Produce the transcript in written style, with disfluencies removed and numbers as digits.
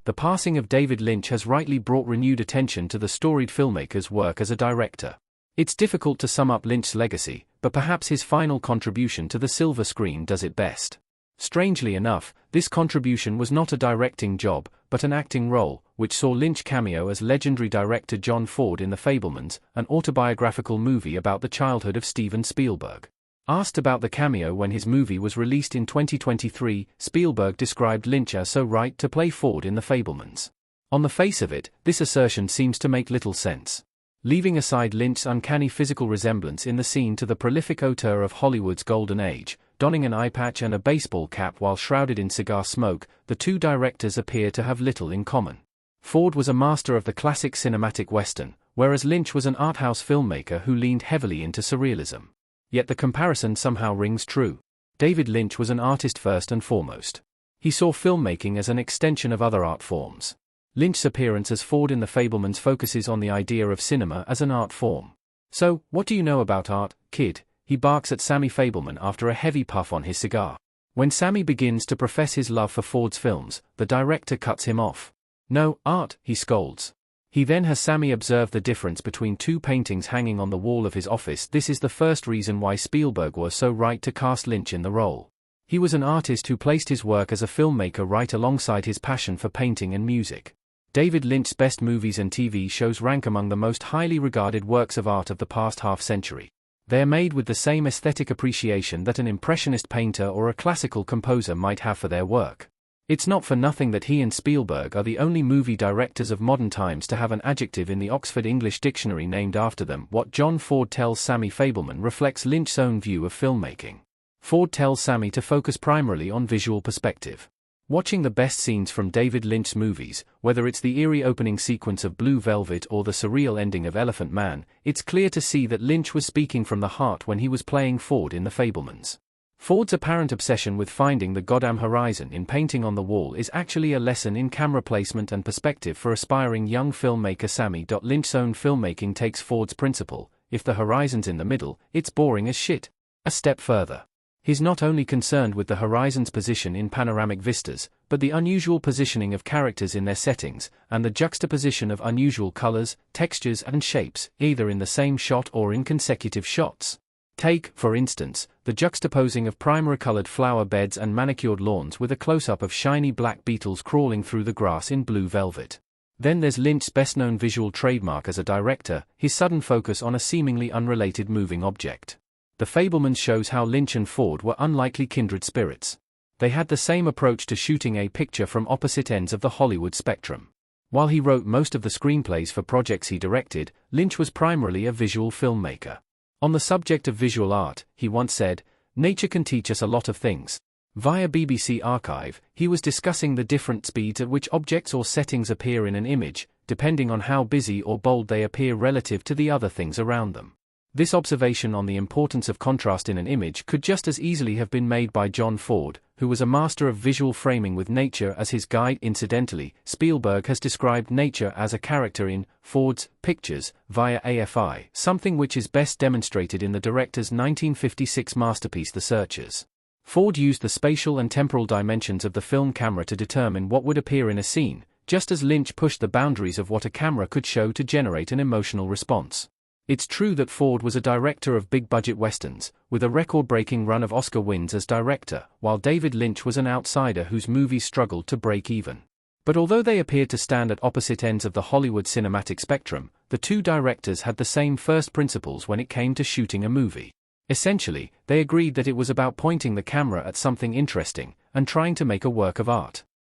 The passing of David Lynch has rightly brought renewed attention to the storied filmmaker's work as a director. It's difficult to sum up Lynch's legacy, but perhaps his final contribution to the silver screen does it best. Strangely enough, this contribution was not a directing job, but an acting role, which saw Lynch cameo as legendary director John Ford in The Fabelmans, an autobiographical movie about the childhood of Steven Spielberg. Asked about the cameo when his movie was released in 2023, Spielberg described Lynch as so right to play Ford in The Fabelmans. On the face of it, this assertion seems to make little sense. Leaving aside Lynch's uncanny physical resemblance in the scene to the prolific auteur of Hollywood's golden age, donning an eye patch and a baseball cap while shrouded in cigar smoke, the two directors appear to have little in common. Ford was a master of the classic cinematic western, whereas Lynch was an arthouse filmmaker who leaned heavily into surrealism. Yet the comparison somehow rings true. David Lynch was an artist first and foremost. He saw filmmaking as an extension of other art forms. Lynch's appearance as Ford in The Fabelmans focuses on the idea of cinema as an art form. "So, what do you know about art, kid?" he barks at Sammy Fabelman after a heavy puff on his cigar. When Sammy begins to profess his love for Ford's films, the director cuts him off. "No, art," he scolds. He then has Sammy observe the difference between two paintings hanging on the wall of his office. This is the first reason why Spielberg was so right to cast Lynch in the role. He was an artist who placed his work as a filmmaker right alongside his passion for painting and music. David Lynch's best movies and TV shows rank among the most highly regarded works of art of the past half-century. They are made with the same aesthetic appreciation that an impressionist painter or a classical composer might have for their work. It's not for nothing that he and Spielberg are the only movie directors of modern times to have an adjective in the Oxford English Dictionary named after them. What John Ford tells Sammy Fabelman reflects Lynch's own view of filmmaking. Ford tells Sammy to focus primarily on visual perspective. Watching the best scenes from David Lynch's movies, whether it's the eerie opening sequence of Blue Velvet or the surreal ending of Elephant Man, it's clear to see that Lynch was speaking from the heart when he was playing Ford in The Fabelmans. Ford's apparent obsession with finding the goddamn horizon in painting on the wall is actually a lesson in camera placement and perspective for aspiring young filmmaker Sammy. Lynch's own filmmaking takes Ford's principle: if the horizon's in the middle, it's boring as shit. A step further. He's not only concerned with the horizon's position in panoramic vistas, but the unusual positioning of characters in their settings, and the juxtaposition of unusual colors, textures and shapes, either in the same shot or in consecutive shots. Take, for instance, the juxtaposing of primary-colored flower beds and manicured lawns with a close-up of shiny black beetles crawling through the grass in Blue Velvet. Then there's Lynch's best-known visual trademark as a director, his sudden focus on a seemingly unrelated moving object. The Fabelmans shows how Lynch and Ford were unlikely kindred spirits. They had the same approach to shooting a picture from opposite ends of the Hollywood spectrum. While he wrote most of the screenplays for projects he directed, Lynch was primarily a visual filmmaker. On the subject of visual art, he once said, "Nature can teach us a lot of things." Via BBC Archive, he was discussing the different speeds at which objects or settings appear in an image, depending on how busy or bold they appear relative to the other things around them. This observation on the importance of contrast in an image could just as easily have been made by John Ford, who was a master of visual framing with nature as his guide. Incidentally, Spielberg has described nature as a character in Ford's pictures via AFI, something which is best demonstrated in the director's 1956 masterpiece The Searchers. Ford used the spatial and temporal dimensions of the film camera to determine what would appear in a scene, just as Lynch pushed the boundaries of what a camera could show to generate an emotional response. It's true that Ford was a director of big-budget westerns, with a record-breaking run of Oscar wins as director, while David Lynch was an outsider whose movies struggled to break even. But although they appeared to stand at opposite ends of the Hollywood cinematic spectrum, the two directors had the same first principles when it came to shooting a movie. Essentially, they agreed that it was about pointing the camera at something interesting, and trying to make a work of art.